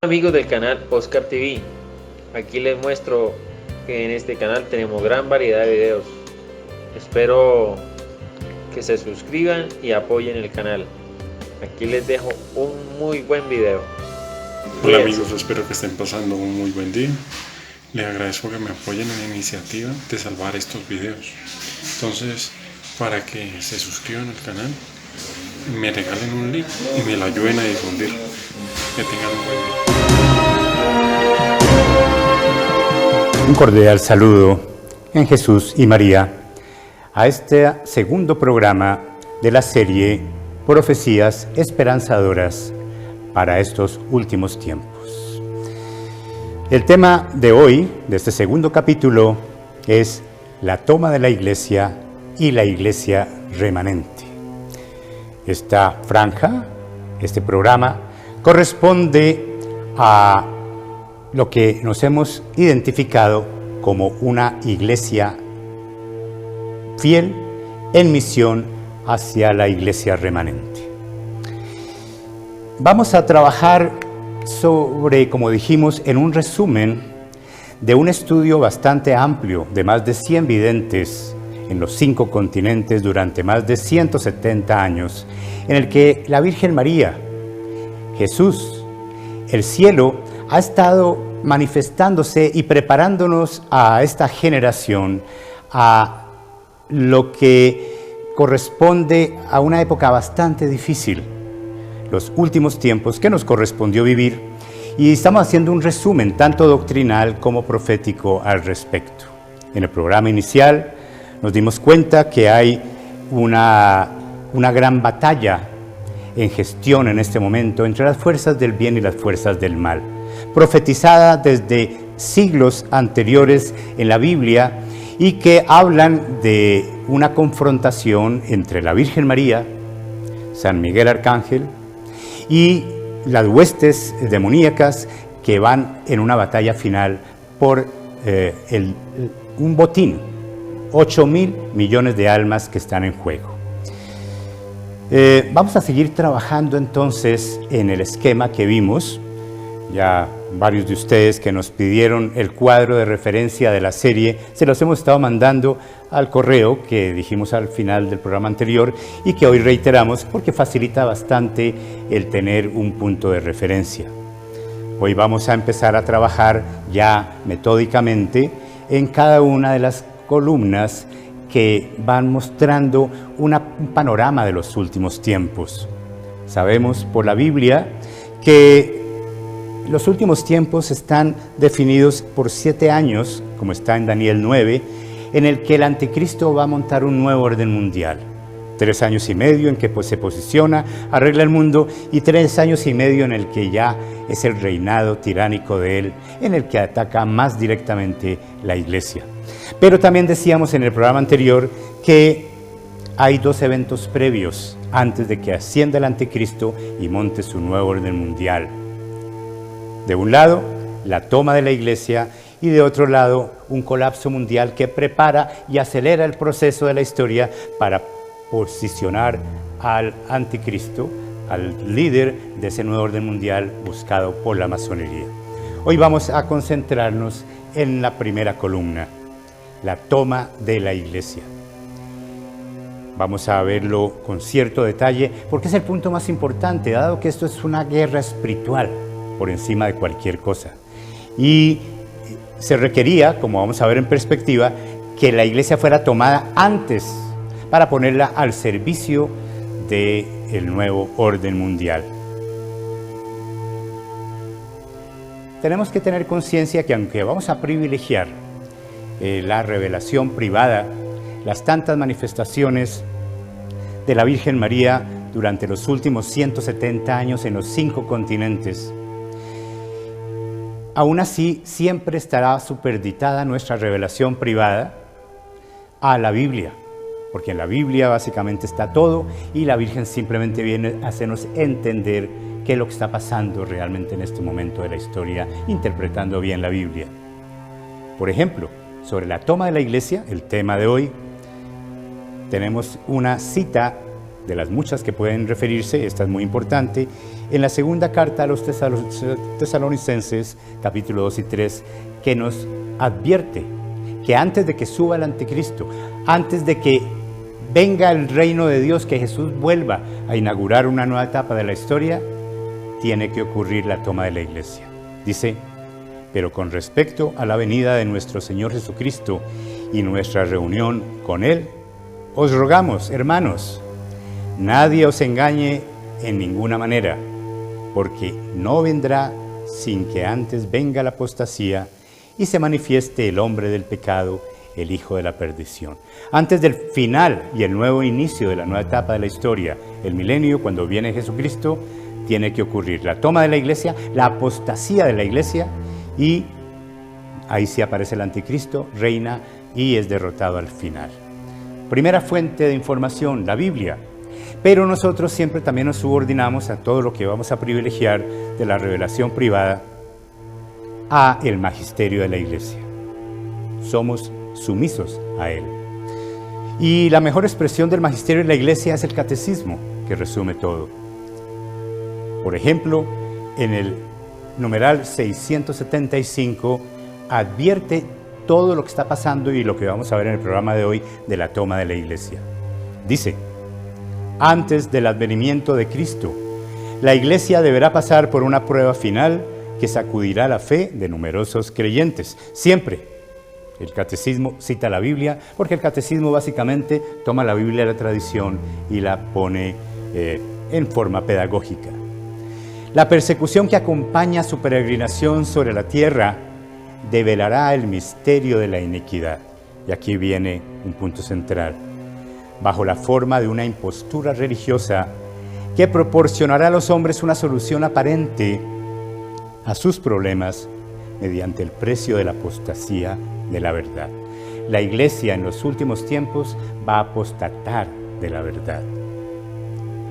Amigos del canal Oscar TV, aquí les muestro que en este canal tenemos gran variedad de videos. Espero que se suscriban y apoyen el canal. Aquí les dejo un muy buen video. Hola amigos, espero que estén pasando un muy buen día. Les agradezco que me apoyen en la iniciativa de salvar estos videos. Entonces, para que se suscriban al canal, me regalen un like y me lo ayuden a difundir. Que tengan un buen día. Un cordial saludo en Jesús y María a este segundo programa de la serie Profecías Esperanzadoras para estos últimos tiempos. El tema de hoy, de este segundo capítulo, es la toma de la iglesia y la iglesia remanente. Esta franja, este programa, corresponde a lo que nos hemos identificado como una iglesia fiel en misión hacia la iglesia remanente. Vamos a trabajar sobre, como dijimos, en un resumen de un estudio bastante amplio de más de 100 videntes en los 5 continentes durante más de 170 años, en el que la Virgen María, Jesús, el cielo, ha estado manifestándose y preparándonos a esta generación a lo que corresponde a una época bastante difícil, los últimos tiempos que nos correspondió vivir, y estamos haciendo un resumen tanto doctrinal como profético al respecto. En el programa inicial nos dimos cuenta que hay una gran batalla en gestión en este momento entre las fuerzas del bien y las fuerzas del mal, profetizada desde siglos anteriores en la Biblia y que hablan de una confrontación entre la Virgen María, San Miguel Arcángel y las huestes demoníacas que van en una batalla final por un botín, 8.000 millones de almas que están en juego. Vamos a seguir trabajando entonces en el esquema que vimos. Ya varios de ustedes que nos pidieron el cuadro de referencia de la serie, se los hemos estado mandando al correo que dijimos al final del programa anterior y que hoy reiteramos porque facilita bastante el tener un punto de referencia. Hoy vamos a empezar a trabajar ya metódicamente en cada una de las columnas que van mostrando un panorama de los últimos tiempos. Sabemos por la Biblia que los últimos tiempos están definidos por 7 años, como está en Daniel 9, en el que el anticristo va a montar un nuevo orden mundial. 3 años y medio en que se posiciona, arregla el mundo, y 3 años y medio en el que ya es el reinado tiránico de él, en el que ataca más directamente la iglesia. Pero también decíamos en el programa anterior que hay 2 eventos previos antes de que ascienda el anticristo y monte su nuevo orden mundial. De un lado, la toma de la iglesia, y de otro lado, un colapso mundial que prepara y acelera el proceso de la historia para posicionar al anticristo, al líder de ese nuevo orden mundial buscado por la masonería. Hoy vamos a concentrarnos en la primera columna, la toma de la iglesia. Vamos a verlo con cierto detalle porque es el punto más importante, dado que esto es una guerra espiritual por encima de cualquier cosa. Y se requería, como vamos a ver en perspectiva, que la iglesia fuera tomada antes para ponerla al servicio del nuevo orden mundial. Tenemos que tener conciencia que aunque vamos a privilegiar la revelación privada, las tantas manifestaciones de la Virgen María durante los últimos 170 años en los 5 continentes, aún así siempre estará supeditada nuestra revelación privada a la Biblia, porque en la Biblia básicamente está todo y la Virgen simplemente viene a hacernos entender qué es lo que está pasando realmente en este momento de la historia, interpretando bien la Biblia. Por ejemplo, sobre la toma de la iglesia, el tema de hoy, tenemos una cita de las muchas que pueden referirse, esta es muy importante, en la segunda carta a los tesalonicenses, capítulo 2 y 3, que nos advierte que antes de que suba el anticristo, antes de que venga el reino de Dios, que Jesús vuelva a inaugurar una nueva etapa de la historia, tiene que ocurrir la toma de la iglesia. Dice, pero con respecto a la venida de nuestro Señor Jesucristo y nuestra reunión con Él, os rogamos, hermanos, nadie os engañe en ninguna manera, porque no vendrá sin que antes venga la apostasía y se manifieste el hombre del pecado, el hijo de la perdición. Antes del final y el nuevo inicio de la nueva etapa de la historia, el milenio, cuando viene Jesucristo, tiene que ocurrir la toma de la iglesia, la apostasía de la iglesia, y ahí sí aparece el anticristo, reina y es derrotado al final. Primera fuente de información, la Biblia. Pero nosotros siempre también nos subordinamos a todo lo que vamos a privilegiar de la revelación privada a el magisterio de la iglesia. Somos sumisos a él. Y la mejor expresión del magisterio de la iglesia es el catecismo, que resume todo. Por ejemplo, en el numeral 675 advierte todo lo que está pasando y lo que vamos a ver en el programa de hoy de la toma de la iglesia. Dice, antes del advenimiento de Cristo, la iglesia deberá pasar por una prueba final que sacudirá la fe de numerosos creyentes. Siempre el catecismo cita la Biblia, porque el catecismo básicamente toma la Biblia de la tradición y la pone en forma pedagógica. La persecución que acompaña su peregrinación sobre la tierra develará el misterio de la iniquidad. Y aquí viene un punto central. Bajo la forma de una impostura religiosa que proporcionará a los hombres una solución aparente a sus problemas mediante el precio de la apostasía de la verdad. La iglesia en los últimos tiempos va a apostatar de la verdad.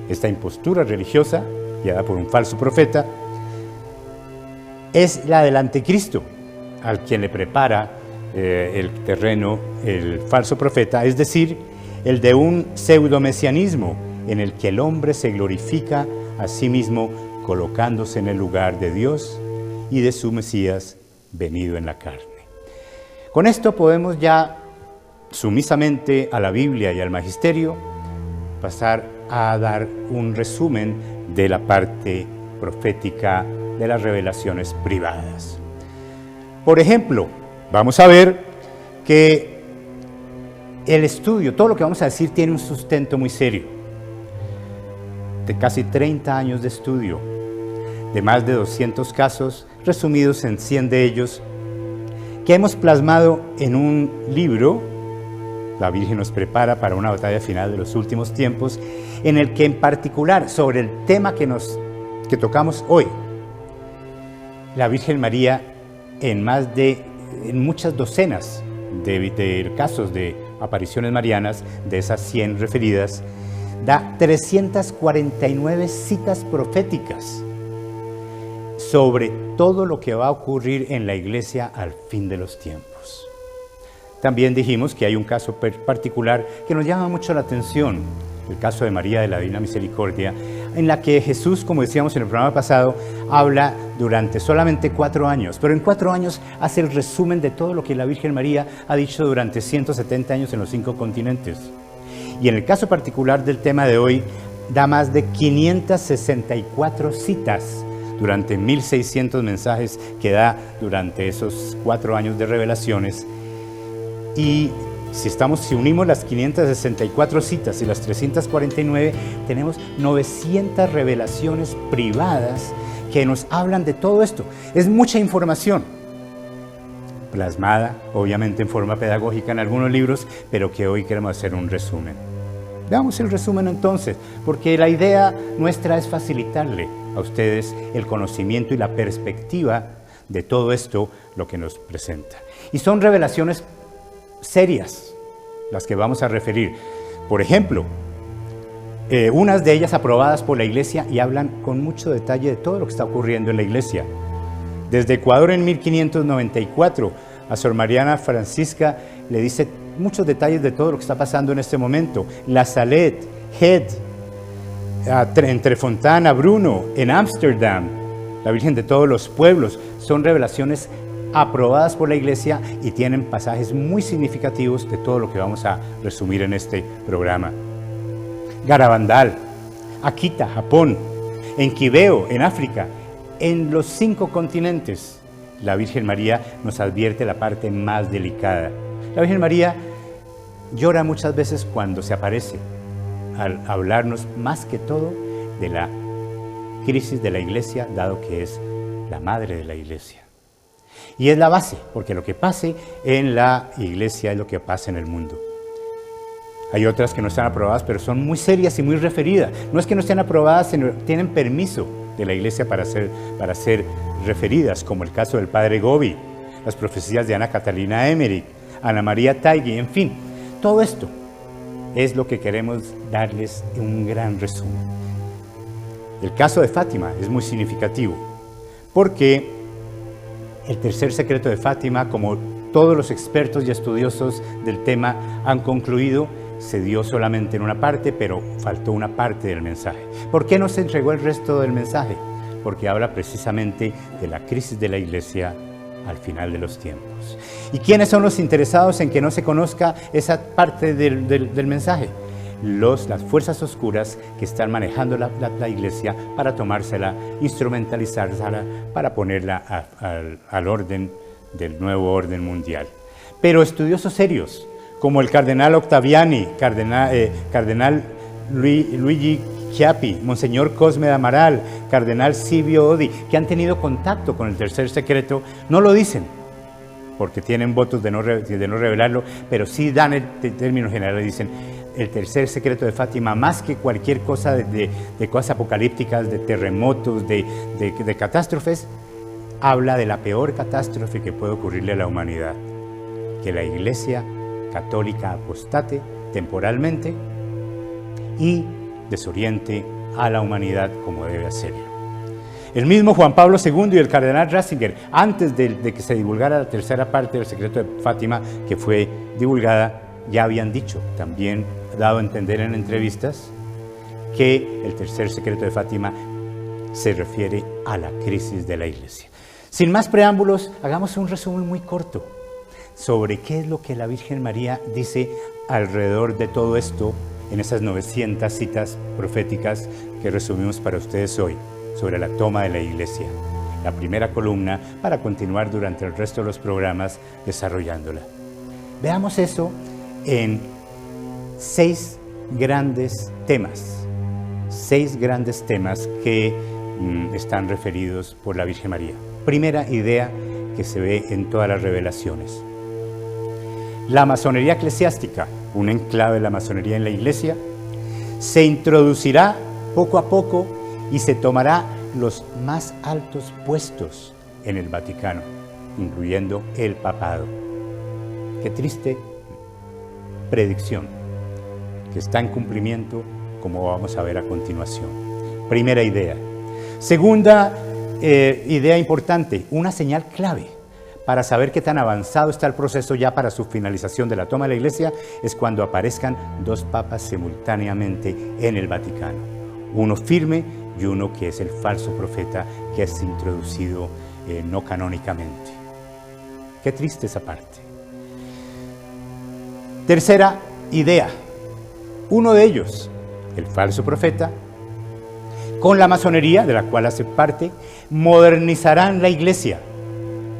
Esta impostura religiosa, guiada por un falso profeta, es la del anticristo, al quien le prepara el terreno el falso profeta, es decir, el de un pseudomesianismo en el que el hombre se glorifica a sí mismo colocándose en el lugar de Dios y de su Mesías venido en la carne. Con esto podemos ya, sumisamente a la Biblia y al magisterio, pasar a dar un resumen de la parte profética de las revelaciones privadas. Por ejemplo, vamos a ver que el estudio, todo lo que vamos a decir, tiene un sustento muy serio. De casi 30 años de estudio, de más de 200 casos, resumidos en 100 de ellos, que hemos plasmado en un libro, La Virgen nos prepara para una batalla final de los últimos tiempos, en el que en particular, sobre el tema que tocamos hoy, la Virgen María, en muchas docenas de casos de apariciones marianas, de esas 100 referidas, da 349 citas proféticas sobre todo lo que va a ocurrir en la iglesia al fin de los tiempos. También dijimos que hay un caso particular que nos llama mucho la atención, el caso de María de la Divina Misericordia, en la que Jesús, como decíamos en el programa pasado, habla durante solamente 4 años, pero en 4 años hace el resumen de todo lo que la Virgen María ha dicho durante 170 años en los 5 continentes. Y en el caso particular del tema de hoy, da más de 564 citas durante 1600 mensajes que da durante esos 4 años de revelaciones. Y si unimos las 564 citas y las 349, tenemos 900 revelaciones privadas que nos hablan de todo esto. Es mucha información, plasmada obviamente en forma pedagógica en algunos libros, pero que hoy queremos hacer un resumen. Veamos el resumen entonces, porque la idea nuestra es facilitarle a ustedes el conocimiento y la perspectiva de todo esto, lo que nos presenta. Y son revelaciones serias las que vamos a referir. Por ejemplo, unas de ellas aprobadas por la Iglesia y hablan con mucho detalle de todo lo que está ocurriendo en la Iglesia. Desde Ecuador en 1594, a Sor Mariana Francisca le dice muchos detalles de todo lo que está pasando en este momento. La Salet, Hed, en Trefontana, Bruno, en Ámsterdam, la Virgen de todos los pueblos. Son revelaciones aprobadas por la Iglesia y tienen pasajes muy significativos de todo lo que vamos a resumir en este programa. Garabandal, Akita, Japón, en Quibeo, en África, en los 5 continentes. La Virgen María nos advierte la parte más delicada. La Virgen María llora muchas veces cuando se aparece, al hablarnos más que todo de la crisis de la Iglesia, dado que es la madre de la Iglesia. Y es la base, porque lo que pase en la Iglesia es lo que pasa en el mundo. Hay otras que no están aprobadas, pero son muy serias y muy referidas. No es que no estén aprobadas, sino tienen permiso de la Iglesia para ser referidas, como el caso del Padre Gobi, las profecías de Ana Catalina Emmerich, Ana María Taigui, en fin. Todo esto es lo que queremos darles un gran resumen. El caso de Fátima es muy significativo, porque el tercer secreto de Fátima, como todos los expertos y estudiosos del tema han concluido, se dio solamente en una parte, pero faltó una parte del mensaje. ¿Por qué no se entregó el resto del mensaje? Porque habla precisamente de la crisis de la Iglesia al final de los tiempos. ¿Y quiénes son los interesados en que no se conozca esa parte del mensaje? Las fuerzas oscuras que están manejando la Iglesia para tomársela, instrumentalizarla, para ponerla al orden del nuevo orden mundial. Pero estudiosos serios, como el cardenal Octaviani, cardenal Luigi Chiappi, Monseñor Cosme de Amaral, cardenal Silvio Odi, que han tenido contacto con el tercer secreto, no lo dicen, porque tienen votos de no revelarlo, pero sí dan el término general y dicen: el tercer secreto de Fátima, más que cualquier cosa de cosas apocalípticas, de terremotos, de catástrofes, habla de la peor catástrofe que puede ocurrirle a la humanidad, que la Iglesia católica apostate temporalmente y desoriente a la humanidad como debe hacerlo. El mismo Juan Pablo II y el cardenal Ratzinger, antes de que se divulgara la tercera parte del secreto de Fátima, que fue divulgada, ya habían dicho, también dado a entender en entrevistas, que el tercer secreto de Fátima se refiere a la crisis de la Iglesia. Sin más preámbulos, hagamos un resumen muy corto sobre qué es lo que la Virgen María dice alrededor de todo esto en esas 900 citas proféticas que resumimos para ustedes hoy sobre la toma de la Iglesia. La primera columna para continuar durante el resto de los programas desarrollándola. Veamos eso en 6 grandes temas. 6 grandes temas que están referidos por la Virgen María. Primera idea que se ve en todas las revelaciones. La masonería eclesiástica, un enclave de la masonería en la Iglesia, se introducirá poco a poco y se tomará los más altos puestos en el Vaticano, incluyendo el papado. Qué triste predicción, que está en cumplimiento, como vamos a ver a continuación. Primera idea. Segunda idea importante, una señal clave para saber qué tan avanzado está el proceso ya para su finalización de la toma de la Iglesia, es cuando aparezcan 2 papas simultáneamente en el Vaticano. Uno firme y uno que es el falso profeta que es introducido no canónicamente. Qué triste esa parte. Tercera idea. Uno de ellos, el falso profeta, con la masonería, de la cual hace parte, modernizarán la Iglesia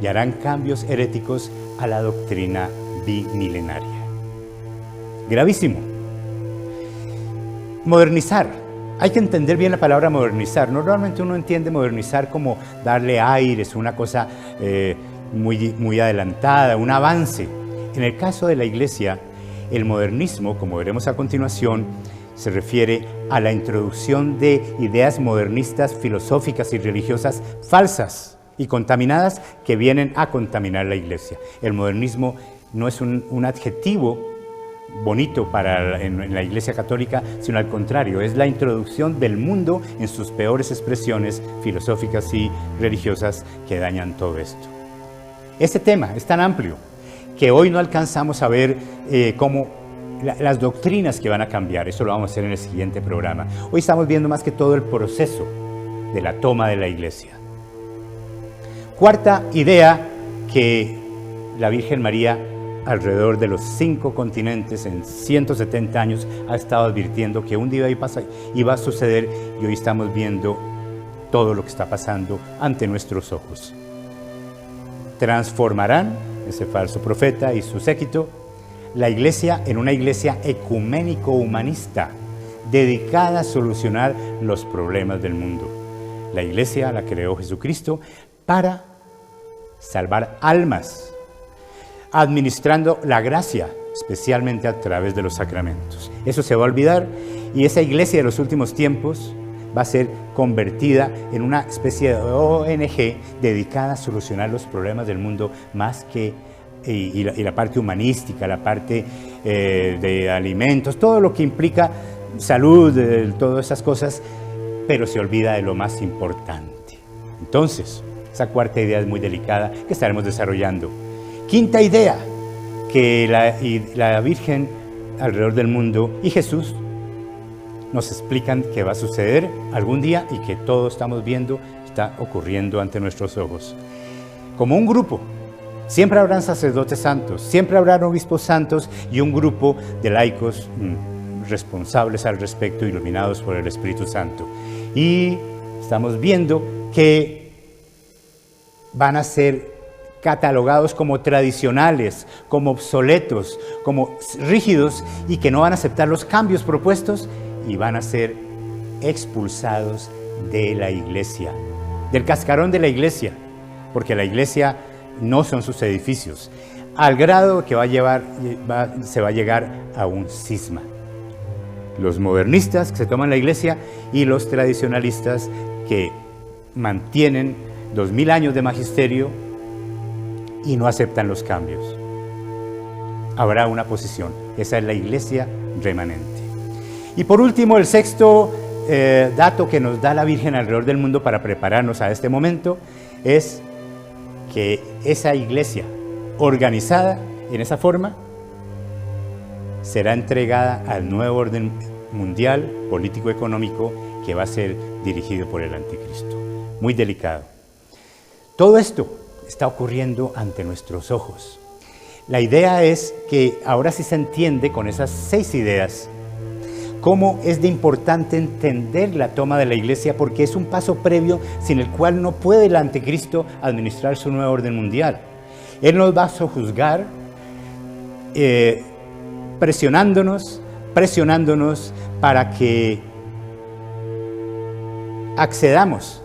y harán cambios heréticos a la doctrina bimilenaria. Gravísimo. Modernizar. Hay que entender bien la palabra modernizar. Normalmente uno entiende modernizar como darle aires, una cosa muy adelantada, un avance. En el caso de la Iglesia, el modernismo, como veremos a continuación, se refiere a la introducción de ideas modernistas, filosóficas y religiosas falsas y contaminadas que vienen a contaminar la Iglesia. El modernismo no es un adjetivo bonito en la Iglesia Católica, sino al contrario, es la introducción del mundo en sus peores expresiones filosóficas y religiosas que dañan todo esto. Este tema es tan amplio que hoy no alcanzamos a ver cómo las doctrinas que van a cambiar. Eso lo vamos a hacer en el siguiente programa. Hoy estamos viendo más que todo el proceso de la toma de la iglesia. Cuarta idea que la Virgen María, alrededor de los 5 continentes, en 170 años, ha estado advirtiendo que un día iba a suceder, y hoy estamos viendo todo lo que está pasando ante nuestros ojos. Transformarán, ese falso profeta y su séquito, la iglesia en una iglesia ecuménico-humanista, dedicada a solucionar los problemas del mundo. La iglesia la creó Jesucristo para salvar almas, administrando la gracia, especialmente a través de los sacramentos. Eso se va a olvidar, y esa iglesia de los últimos tiempos va a ser convertida en una especie de ONG dedicada a solucionar los problemas del mundo, más que y la parte humanística, la parte de alimentos, todo lo que implica salud, todas esas cosas, pero se olvida de lo más importante. Entonces, esa cuarta idea es muy delicada, que estaremos desarrollando. Quinta idea, que la Virgen alrededor del mundo y Jesús nos explican que va a suceder algún día, y que todos estamos viendo, está ocurriendo ante nuestros ojos. Como un grupo, siempre habrán sacerdotes santos, siempre habrán obispos santos y un grupo de laicos responsables al respecto, iluminados por el Espíritu Santo. Y estamos viendo que van a ser catalogados como tradicionales, como obsoletos, como rígidos, y que no van a aceptar los cambios propuestos, y van a ser expulsados de la iglesia, del cascarón de la iglesia, porque la iglesia no son sus edificios, al grado que se va a llegar a un cisma. Los modernistas que se toman la iglesia y los tradicionalistas que mantienen 2000 años de magisterio y no aceptan los cambios. Habrá una posición, esa es la iglesia remanente. Y por último, el sexto dato que nos da la Virgen alrededor del mundo para prepararnos a este momento es que esa iglesia organizada en esa forma será entregada al nuevo orden mundial, político-económico, que va a ser dirigido por el anticristo. Muy delicado. Todo esto está ocurriendo ante nuestros ojos. La idea es que ahora sí se entiende, con esas 6 ideas, cómo es de importante entender la toma de la iglesia, porque es un paso previo sin el cual no puede el anticristo administrar su nuevo orden mundial. Él nos va a sojuzgar presionándonos para que accedamos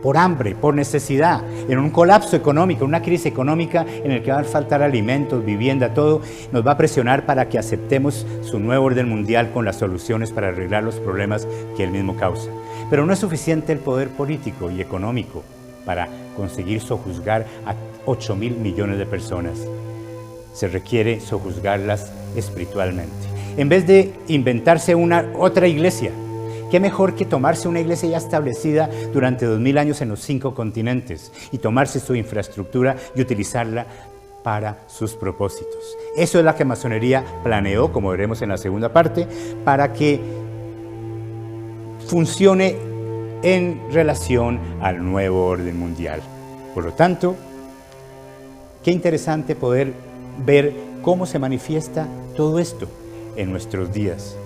por hambre, por necesidad, en un colapso económico, una crisis económica en el que va a faltar alimentos, vivienda, todo. Nos va a presionar para que aceptemos su nuevo orden mundial con las soluciones para arreglar los problemas que él mismo causa. Pero no es suficiente el poder político y económico para conseguir sojuzgar a 8.000 millones de personas. Se requiere sojuzgarlas espiritualmente. En vez de inventarse otra iglesia, ¿qué mejor que tomarse una iglesia ya establecida durante 2000 años en los 5 continentes y tomarse su infraestructura y utilizarla para sus propósitos? Eso es lo que la masonería planeó, como veremos en la segunda parte, para que funcione en relación al nuevo orden mundial. Por lo tanto, qué interesante poder ver cómo se manifiesta todo esto en nuestros días.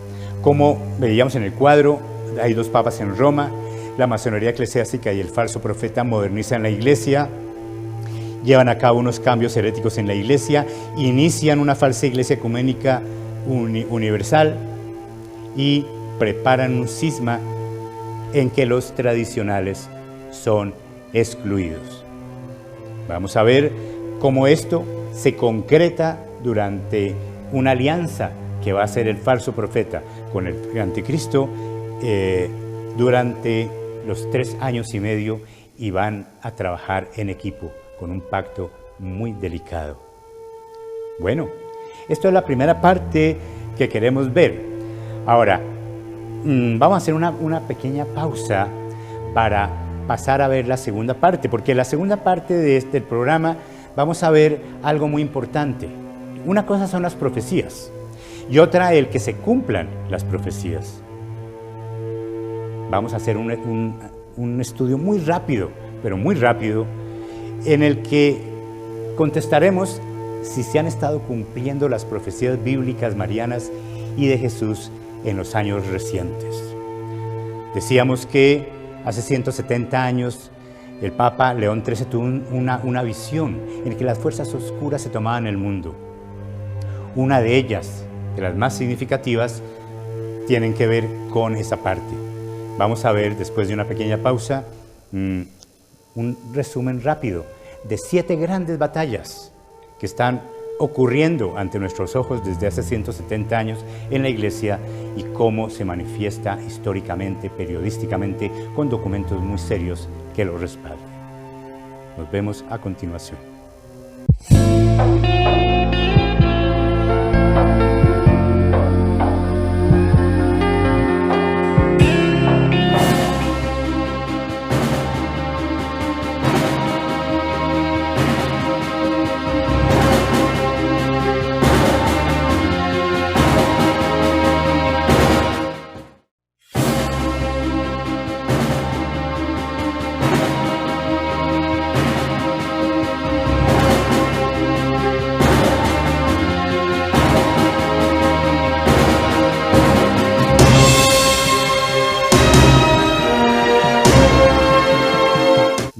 Como veíamos en el cuadro, hay 2 papas en Roma, la masonería eclesiástica y el falso profeta modernizan la iglesia, llevan a cabo unos cambios heréticos en la iglesia, inician una falsa iglesia ecuménica universal y preparan un cisma en que los tradicionales son excluidos. Vamos a ver cómo esto se concreta durante una alianza que va a ser el falso profeta con el anticristo durante los 3 años y medio, y van a trabajar en equipo con un pacto muy delicado. Bueno, esto es la primera parte que queremos ver. Ahora, vamos a hacer una pequeña pausa para pasar a ver la segunda parte, porque en la segunda parte de este programa vamos a ver algo muy importante. Una cosa son las profecías y otra el que se cumplan las profecías. Vamos a hacer un estudio muy rápido, pero muy rápido, en el que contestaremos si se han estado cumpliendo las profecías bíblicas marianas y de Jesús en los años recientes. Decíamos que hace 170 años el Papa León XIII tuvo una visión en que las fuerzas oscuras se tomaban el mundo. Una de ellas, de las más significativas, tienen que ver con esa parte. Vamos a ver, después de una pequeña pausa, un resumen rápido de 7 grandes batallas que están ocurriendo ante nuestros ojos desde hace 170 años en la Iglesia y cómo se manifiesta históricamente, periodísticamente, con documentos muy serios que lo respalden. Nos vemos a continuación.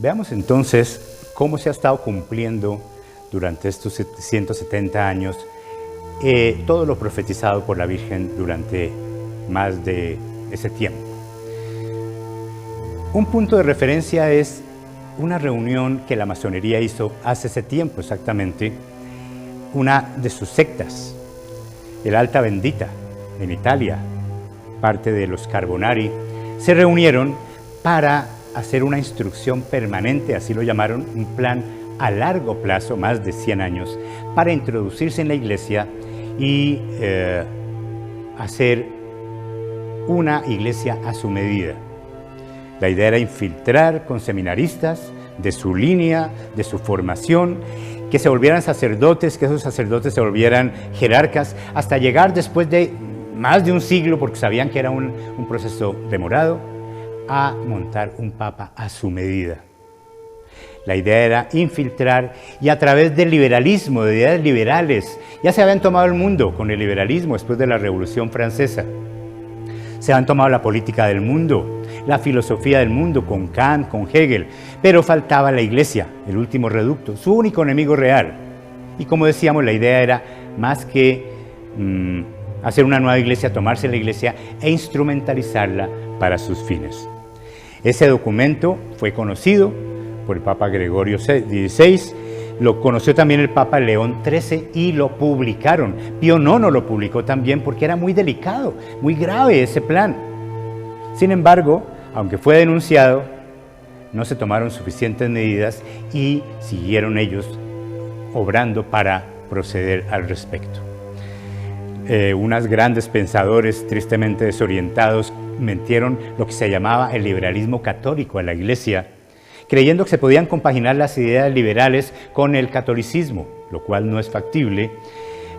Veamos entonces cómo se ha estado cumpliendo durante estos 170 años todo lo profetizado por la Virgen durante más de ese tiempo. Un punto de referencia es una reunión que la masonería hizo hace ese tiempo exactamente, una de sus sectas, el Alta Bendita, en Italia, parte de los Carbonari, se reunieron para hacer una instrucción permanente, así lo llamaron, un plan a largo plazo, más de 100 años, para introducirse en la Iglesia y hacer una iglesia a su medida. La idea era infiltrar con seminaristas de su línea, de su formación, que se volvieran sacerdotes, que esos sacerdotes se volvieran jerarcas, hasta llegar después de más de un siglo, porque sabían que era un proceso demorado, a montar un papa a su medida. La idea era infiltrar y a través del liberalismo, de ideas liberales, ya se habían tomado el mundo con el liberalismo después de la Revolución Francesa. Se habían tomado la política del mundo, la filosofía del mundo con Kant, con Hegel, pero faltaba la Iglesia, el último reducto, su único enemigo real. Y como decíamos, la idea era más que hacer una nueva iglesia, tomarse la Iglesia e instrumentalizarla para sus fines. Ese documento fue conocido por el Papa Gregorio XVI, lo conoció también el Papa León XIII y lo publicaron. Pío IX lo publicó también porque era muy delicado, muy grave ese plan. Sin embargo, aunque fue denunciado, no se tomaron suficientes medidas y siguieron ellos obrando para proceder al respecto. Unos grandes pensadores tristemente desorientados metieron lo que se llamaba el liberalismo católico a la Iglesia, creyendo que se podían compaginar las ideas liberales con el catolicismo, lo cual no es factible.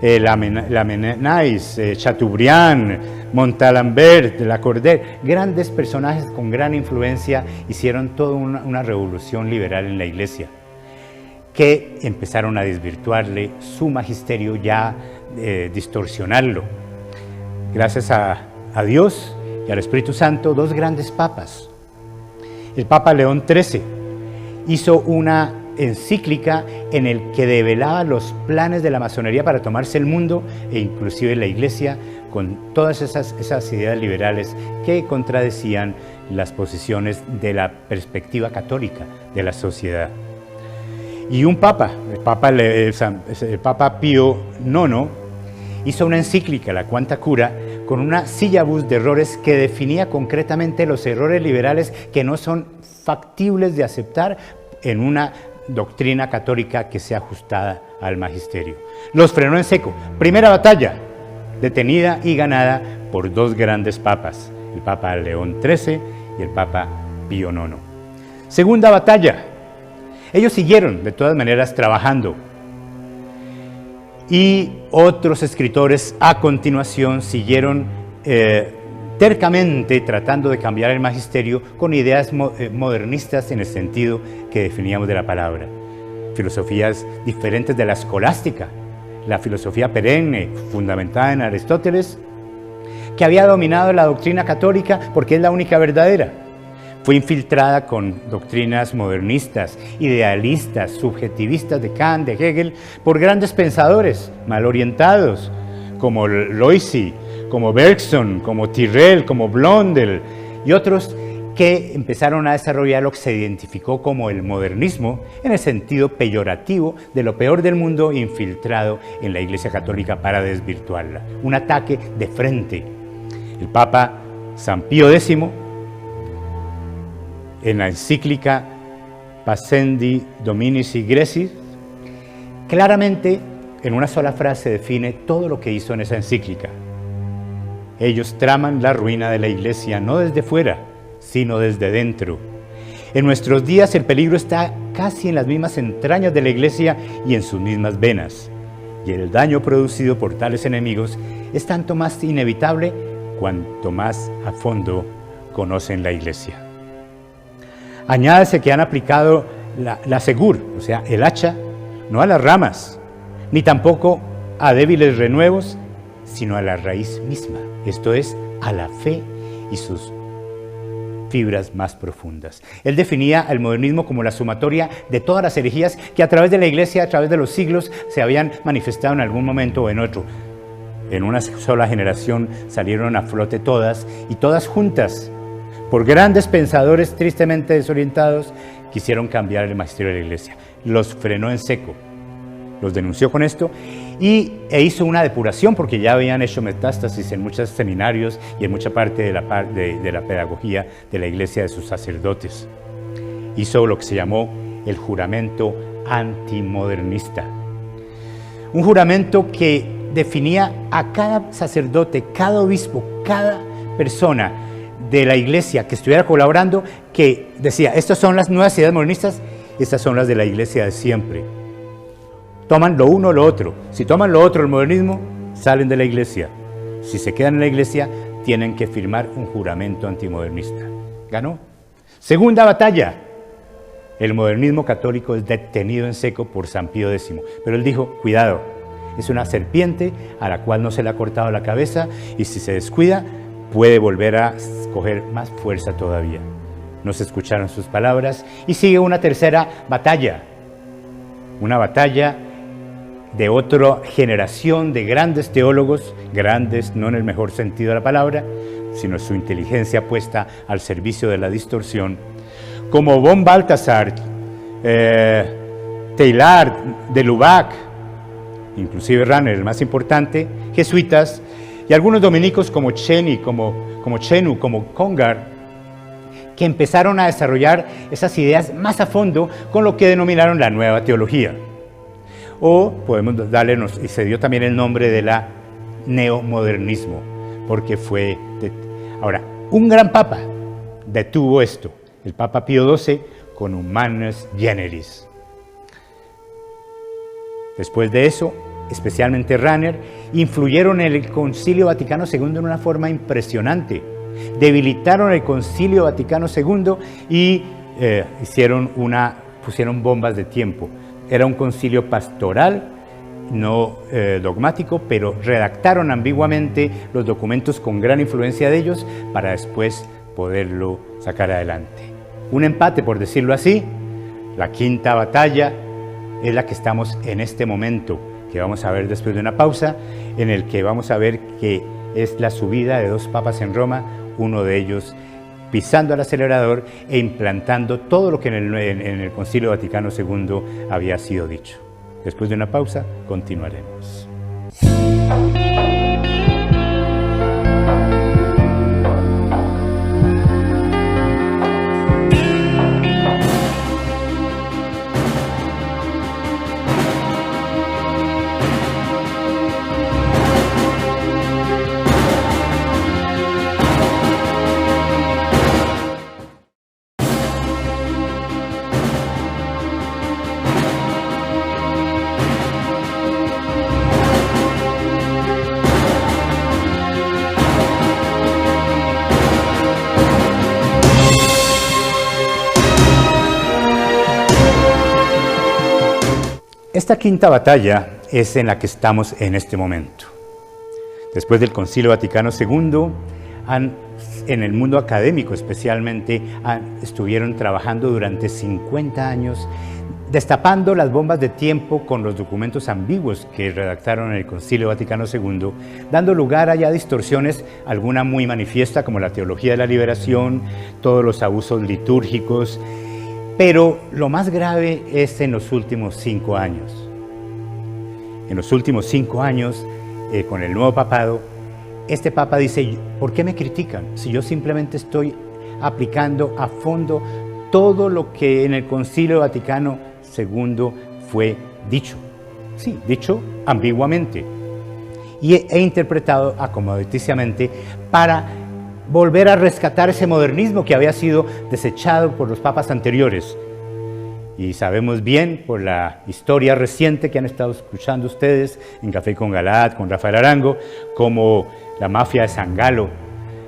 Lamennais, Chateaubriand, Montalembert, Lacordaire, grandes personajes con gran influencia, hicieron toda una revolución liberal en la Iglesia, que empezaron a desvirtuarle su magisterio, ya distorsionarlo. Gracias a Dios y al Espíritu Santo, 2 grandes papas. El Papa León XIII hizo una encíclica en el que develaba los planes de la masonería para tomarse el mundo e inclusive la Iglesia, con todas esas ideas liberales que contradecían las posiciones de la perspectiva católica de la sociedad. Y un papa, el Papa Pío IX, hizo una encíclica, la Quanta Cura, con una síllabus de errores que definía concretamente los errores liberales que no son factibles de aceptar en una doctrina católica que sea ajustada al magisterio. Los frenó en seco. Primera batalla, detenida y ganada por 2 grandes papas, el Papa León XIII y el Papa Pío IX. Segunda batalla, ellos siguieron de todas maneras trabajando y otros escritores a continuación siguieron tercamente tratando de cambiar el magisterio con ideas modernistas en el sentido que definíamos de la palabra. Filosofías diferentes de la escolástica, la filosofía perenne, fundamentada en Aristóteles, que había dominado la doctrina católica porque es la única verdadera. Fue infiltrada con doctrinas modernistas, idealistas, subjetivistas de Kant, de Hegel, por grandes pensadores mal orientados, como Loisy, como Bergson, como Tyrrell, como Blondel y otros que empezaron a desarrollar lo que se identificó como el modernismo en el sentido peyorativo de lo peor del mundo infiltrado en la Iglesia Católica para desvirtuarla. Un ataque de frente. El Papa San Pío X, en la encíclica Pascendi Dominici Gregis, claramente en una sola frase define todo lo que hizo en esa encíclica. Ellos traman la ruina de la Iglesia no desde fuera, sino desde dentro. En nuestros días el peligro está casi en las mismas entrañas de la Iglesia y en sus mismas venas. Y el daño producido por tales enemigos es tanto más inevitable cuanto más a fondo conocen la Iglesia. Añádese que han aplicado la segur, o sea, el hacha, no a las ramas, ni tampoco a débiles renuevos, sino a la raíz misma, esto es, a la fe y sus fibras más profundas. Él definía el modernismo como la sumatoria de todas las herejías que a través de la Iglesia, a través de los siglos, se habían manifestado en algún momento o en otro. En una sola generación salieron a flote todas, y todas juntas, por grandes pensadores tristemente desorientados, quisieron cambiar el magisterio de la Iglesia. Los frenó en seco, los denunció con esto e hizo una depuración porque ya habían hecho metástasis en muchos seminarios y en mucha parte de la pedagogía de la Iglesia de sus sacerdotes. Hizo lo que se llamó el juramento antimodernista. Un juramento que definía a cada sacerdote, cada obispo, cada persona de la Iglesia que estuviera colaborando, que decía, estas son las nuevas ideas modernistas, estas son las de la Iglesia de siempre. Toman lo uno o lo otro. Si toman lo otro, el modernismo, salen de la Iglesia. Si se quedan en la Iglesia, tienen que firmar un juramento antimodernista. Ganó. Segunda batalla. El modernismo católico es detenido en seco por San Pío X. Pero él dijo, cuidado, es una serpiente a la cual no se le ha cortado la cabeza y si se descuida, puede volver a coger más fuerza todavía. No se escucharon sus palabras y sigue una tercera batalla. Una batalla de otra generación de grandes teólogos, grandes no en el mejor sentido de la palabra, sino su inteligencia puesta al servicio de la distorsión, como von Balthasar, Teilhard, de Lubac, inclusive Rahner, el más importante, jesuitas, y algunos dominicos como Chenu, como Congar, que empezaron a desarrollar esas ideas más a fondo con lo que denominaron la nueva teología. O podemos darle, y se dio también el nombre de la neomodernismo, porque fue... Ahora, un gran papa detuvo esto, el Papa Pío XII, con Humanus Generis. Después de eso, especialmente Rahner, influyeron en el Concilio Vaticano II en una forma impresionante. Debilitaron el Concilio Vaticano II y pusieron bombas de tiempo. Era un concilio pastoral, no dogmático, pero redactaron ambiguamente los documentos con gran influencia de ellos para después poderlo sacar adelante. Un empate, por decirlo así. La quinta batalla es la que estamos en este momento, que vamos a ver después de una pausa, en el que vamos a ver que es la subida de dos papas en Roma, uno de ellos pisando al acelerador e implantando todo lo que en el Concilio Vaticano II había sido dicho. Después de una pausa, continuaremos. Esta quinta batalla es en la que estamos en este momento. Después del Concilio Vaticano II, en el mundo académico especialmente, estuvieron trabajando durante 50 años, destapando las bombas de tiempo con los documentos ambiguos que redactaron en el Concilio Vaticano II, dando lugar a ya distorsiones, alguna muy manifiesta como la teología de la liberación, todos los abusos litúrgicos, pero lo más grave es en los últimos 5 años. En los últimos 5 años, con el nuevo papado, este papa dice, ¿por qué me critican? Si yo simplemente estoy aplicando a fondo todo lo que en el Concilio Vaticano II fue dicho. Sí, dicho ambiguamente. Y he interpretado acomodaticiamente para volver a rescatar ese modernismo que había sido desechado por los papas anteriores. Y sabemos bien, por la historia reciente que han estado escuchando ustedes en Café con Galaad, con Rafael Arango, como la mafia de San Galo,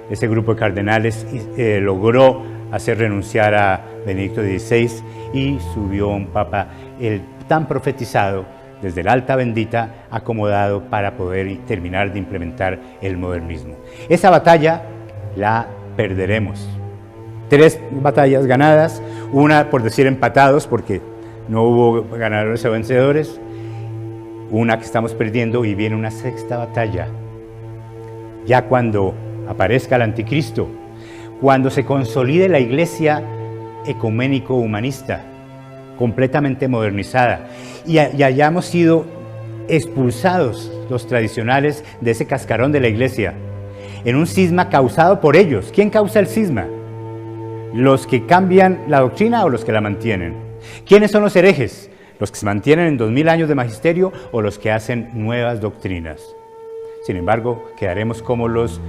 ese grupo de cardenales, logró hacer renunciar a Benedicto XVI y subió un papa tan profetizado desde la alta bendita, acomodado para poder terminar de implementar el modernismo. Esa batalla la perderemos. 3 batallas ganadas, una por decir empatados porque no hubo ganadores o vencedores, una que estamos perdiendo y viene una 6ª batalla. Ya cuando aparezca el anticristo, cuando se consolide la iglesia ecuménico-humanista, completamente modernizada, y hayamos sido expulsados los tradicionales de ese cascarón de la iglesia, en un cisma causado por ellos. ¿Quién causa el cisma? ¿Los que cambian la doctrina o los que la mantienen? ¿Quiénes son los herejes? ¿Los que se mantienen en 2000 años de magisterio o los que hacen nuevas doctrinas? Sin embargo, quedaremos como los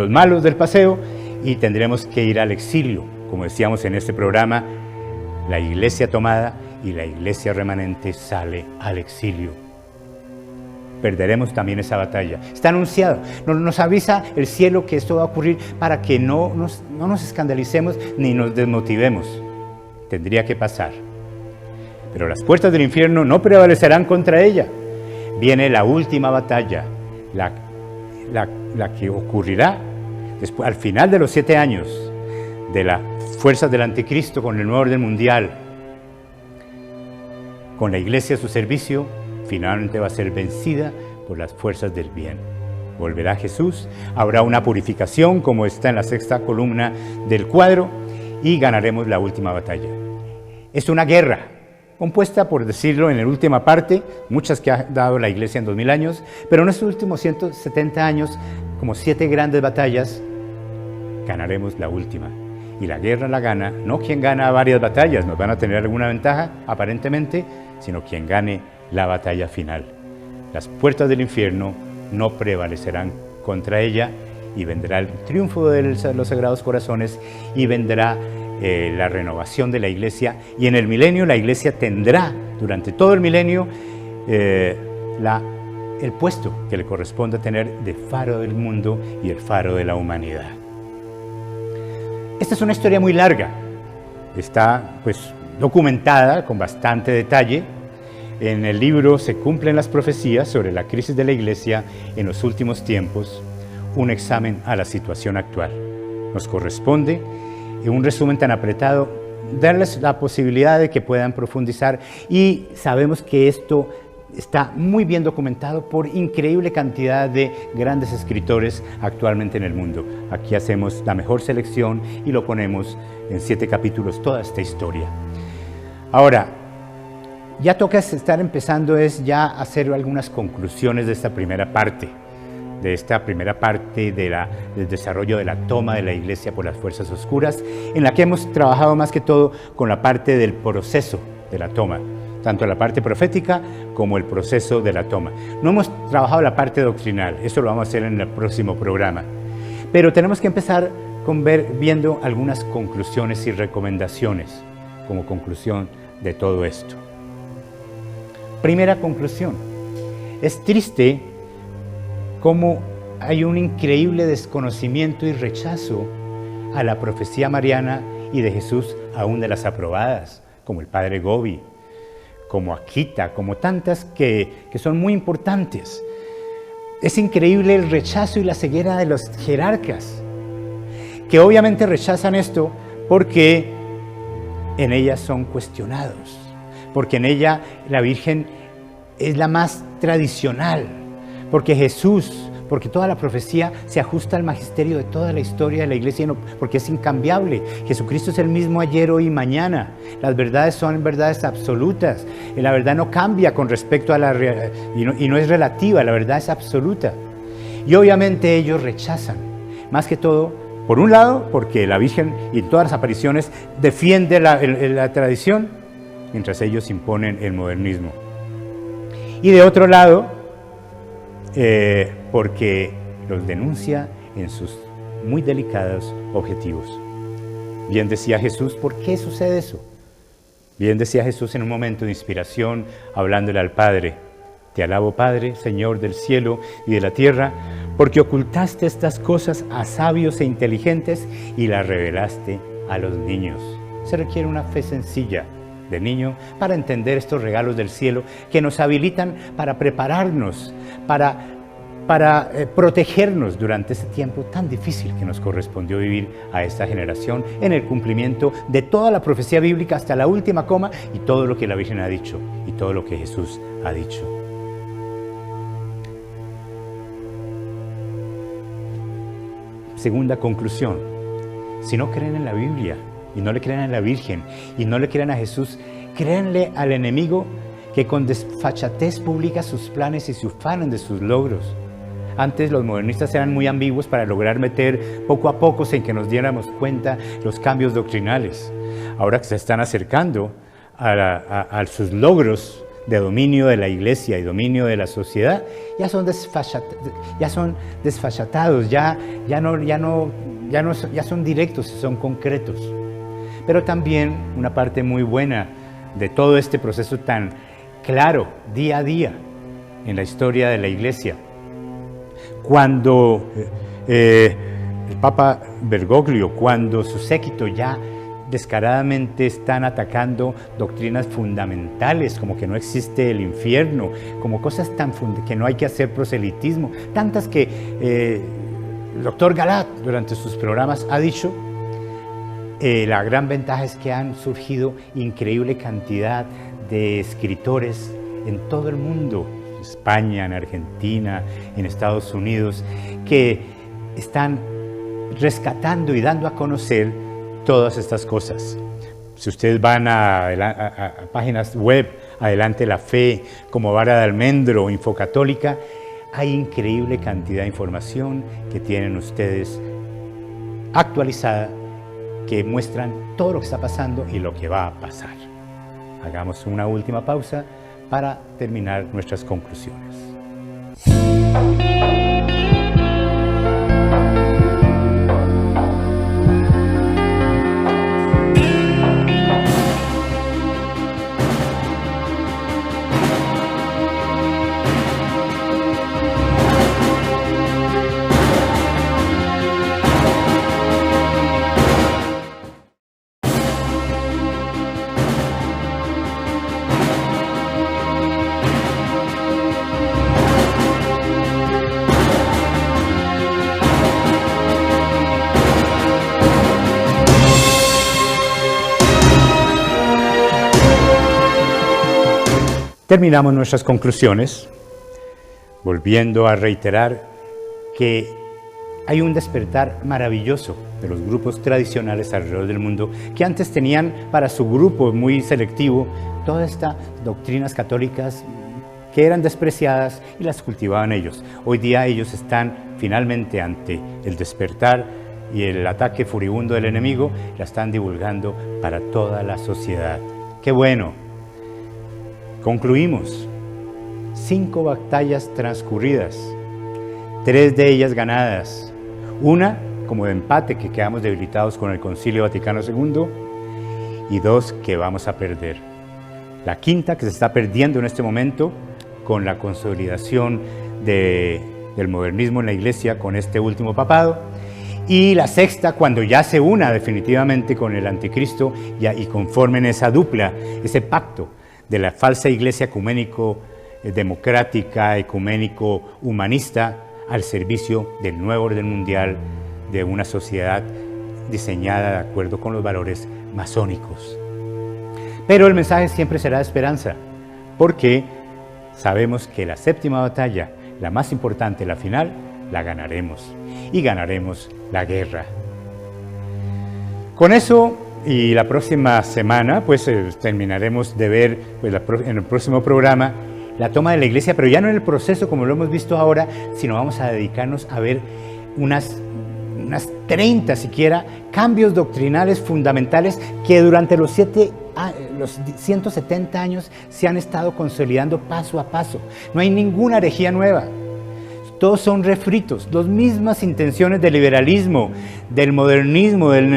malos del paseo y tendremos que ir al exilio. Como decíamos en este programa, la iglesia tomada y la iglesia remanente sale al exilio. Perderemos también esa batalla. Está anunciado. Nos avisa el cielo que esto va a ocurrir para que no nos escandalicemos ni nos desmotivemos. Tendría que pasar. Pero las puertas del infierno no prevalecerán contra ella. Viene la última batalla, la que ocurrirá después, al final de los 7 años de las fuerzas del anticristo con el nuevo orden mundial, con la iglesia a su servicio. Finalmente va a ser vencida por las fuerzas del bien. Volverá Jesús, habrá una purificación como está en la 6ª columna del cuadro y ganaremos la última batalla. Es una guerra compuesta, por decirlo en la última parte, muchas que ha dado la iglesia en 2000 años, pero en estos últimos 170 años, como 7 grandes batallas, ganaremos la última. Y la guerra la gana, no quien gana varias batallas, nos van a tener alguna ventaja aparentemente, sino quien gane la batalla final. Las puertas del infierno no prevalecerán contra ella y vendrá el triunfo de los Sagrados Corazones y vendrá la renovación de la iglesia, y en el milenio la iglesia tendrá durante todo el milenio el puesto que le corresponde tener de faro del mundo y el faro de la humanidad. Esta es una historia muy larga, está documentada con bastante detalle. En el libro se cumplen las profecías sobre la crisis de la iglesia en los últimos tiempos, un examen a la situación actual. Nos corresponde, en un resumen tan apretado, darles la posibilidad de que puedan profundizar, y sabemos que esto está muy bien documentado por increíble cantidad de grandes escritores actualmente en el mundo. Aquí hacemos la mejor selección y lo ponemos en 7 capítulos, toda esta historia. Ahora, ya toca estar empezando ya a hacer algunas conclusiones de esta primera parte, del desarrollo de la toma de la iglesia por las fuerzas oscuras, en la que hemos trabajado más que todo con la parte del proceso de la toma, tanto la parte profética como el proceso de la toma. No hemos trabajado la parte doctrinal, eso lo vamos a hacer en el próximo programa, pero tenemos que empezar viendo algunas conclusiones y recomendaciones como conclusión de todo esto. Primera conclusión: es triste cómo hay un increíble desconocimiento y rechazo a la profecía mariana y de Jesús, aún de las aprobadas, como el padre Gobi, como Akita, como tantas que son muy importantes. Es increíble el rechazo y la ceguera de los jerarcas, que obviamente rechazan esto porque en ella son cuestionados, porque en ella la Virgen es la más tradicional, porque Jesús, porque toda la profecía se ajusta al magisterio de toda la historia de la Iglesia, porque es incambiable. Jesucristo es el mismo ayer, hoy y mañana. Las verdades son verdades absolutas. La verdad no cambia con respecto a y no es relativa, la verdad es absoluta. Y obviamente ellos rechazan, más que todo, por un lado, porque la Virgen y todas las apariciones defienden la tradición, mientras ellos imponen el modernismo. Y de otro lado, porque los denuncia en sus muy delicados objetivos. Bien decía Jesús, ¿por qué sucede eso? Bien decía Jesús en un momento de inspiración, hablándole al Padre: te alabo, Padre, Señor del cielo y de la tierra, porque ocultaste estas cosas a sabios e inteligentes y las revelaste a los niños. Se requiere una fe sencilla de niño para entender estos regalos del cielo que nos habilitan para prepararnos, para protegernos durante este tiempo tan difícil que nos correspondió vivir a esta generación, en el cumplimiento de toda la profecía bíblica hasta la última coma, y todo lo que la Virgen ha dicho y todo lo que Jesús ha dicho. Segunda conclusión: si no creen en la Biblia y no le creen a la Virgen y no le creen a Jesús, créanle al enemigo que con desfachatez publica sus planes y se ufanan de sus logros. Antes los modernistas eran muy ambiguos para lograr meter poco a poco sin que nos diéramos cuenta los cambios doctrinales. Ahora que se están acercando a sus logros de dominio de la Iglesia y dominio de la sociedad, ya son desfachatados, ya son directos y son concretos. Pero también una parte muy buena de todo este proceso tan claro, día a día, en la historia de la Iglesia. Cuando el Papa Bergoglio, cuando su séquito ya descaradamente están atacando doctrinas fundamentales, como que no existe el infierno, como cosas que no hay que hacer proselitismo, tantas que el doctor Galat durante sus programas ha dicho. La gran ventaja es que han surgido increíble cantidad de escritores en todo el mundo, en España, en Argentina, en Estados Unidos, que están rescatando y dando a conocer todas estas cosas. Si ustedes van a páginas web, Adelante la Fe, como Vara de Almendro, Infocatólica, hay increíble cantidad de información que tienen ustedes actualizada, que muestran todo lo que está pasando y lo que va a pasar. Hagamos una última pausa para terminar nuestras conclusiones. Terminamos nuestras conclusiones volviendo a reiterar que hay un despertar maravilloso de los grupos tradicionales alrededor del mundo que antes tenían para su grupo muy selectivo todas estas doctrinas católicas que eran despreciadas y las cultivaban ellos. Hoy día ellos están finalmente ante el despertar y el ataque furibundo del enemigo, la están divulgando para toda la sociedad. ¡Qué bueno! Concluimos. 5 batallas transcurridas, 3 de ellas ganadas, una como de empate, que quedamos debilitados con el Concilio Vaticano II, y 2 que vamos a perder. La quinta, que se está perdiendo en este momento con la consolidación del modernismo en la Iglesia con este último papado, y la sexta, cuando ya se una definitivamente con el anticristo y conformen esa dupla, ese pacto de la falsa iglesia ecuménico, democrática, ecuménico, humanista, al servicio del nuevo orden mundial, de una sociedad diseñada de acuerdo con los valores masónicos. Pero el mensaje siempre será de esperanza, porque sabemos que la séptima batalla, la más importante, la final, la ganaremos, y ganaremos la guerra. Con eso, y la próxima semana, pues terminaremos de ver pues, en el próximo programa la toma de la iglesia, pero ya no en el proceso como lo hemos visto ahora, sino vamos a dedicarnos a ver unas 30 siquiera cambios doctrinales fundamentales que durante los 170 años se han estado consolidando paso a paso. No hay ninguna herejía nueva. Todos son refritos, las mismas intenciones del liberalismo, del modernismo, del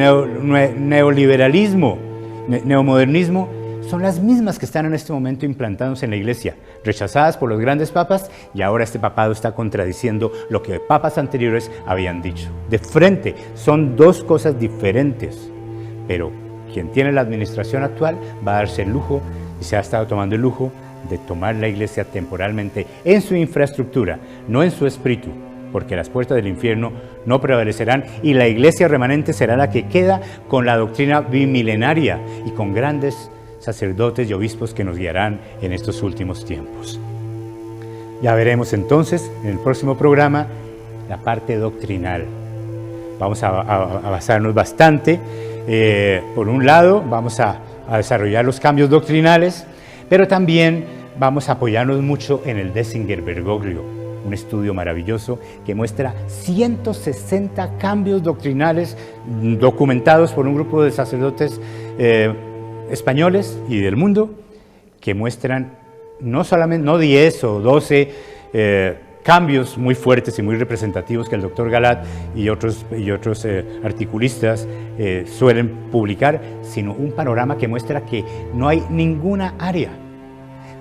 neoliberalismo, neomodernismo, son las mismas que están en este momento implantándose en la iglesia, rechazadas por los grandes papas, y ahora este papado está contradiciendo lo que papas anteriores habían dicho. De frente, son dos cosas diferentes, pero quien tiene la administración actual va a darse el lujo, y se ha estado tomando el lujo, de tomar la iglesia temporalmente en su infraestructura, no en su espíritu, porque las puertas del infierno no prevalecerán y la iglesia remanente será la que queda con la doctrina bimilenaria y con grandes sacerdotes y obispos que nos guiarán en estos últimos tiempos. Ya veremos entonces en el próximo programa la parte doctrinal. Vamos a basarnos bastante. Por un lado, vamos a desarrollar los cambios doctrinales, pero también vamos a apoyarnos mucho en el Dessinger-Bergoglio, un estudio maravilloso que muestra 160 cambios doctrinales documentados por un grupo de sacerdotes españoles y del mundo, que muestran no 10 o 12 cambios muy fuertes y muy representativos que el doctor Galat y otros articulistas suelen publicar, sino un panorama que muestra que no hay ninguna área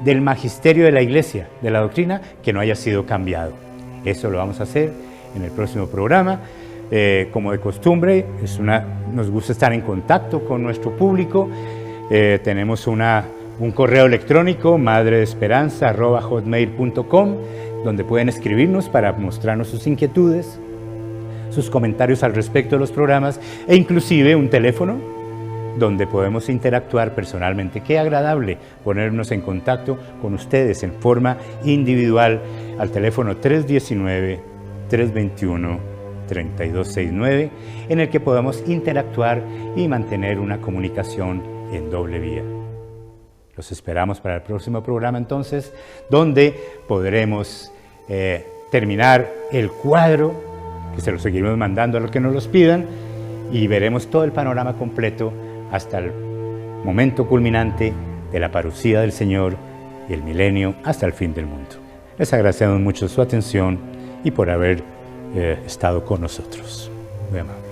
del magisterio de la iglesia, de la doctrina, que no haya sido cambiado. Eso lo vamos a hacer en el próximo programa. Como de costumbre, nos gusta estar en contacto con nuestro público. Tenemos un correo electrónico, madredeesperanza@hotmail.com, donde pueden escribirnos para mostrarnos sus inquietudes, sus comentarios al respecto de los programas, e inclusive un teléfono donde podemos interactuar personalmente. Qué agradable ponernos en contacto con ustedes en forma individual al teléfono 319-321-3269, en el que podamos interactuar y mantener una comunicación en doble vía. Los esperamos para el próximo programa entonces, donde podremos terminar el cuadro, que se lo seguiremos mandando a los que nos los pidan, y veremos todo el panorama completo hasta el momento culminante de la parucía del Señor y el milenio hasta el fin del mundo. Les agradecemos mucho su atención y por haber estado con nosotros. Muy amable.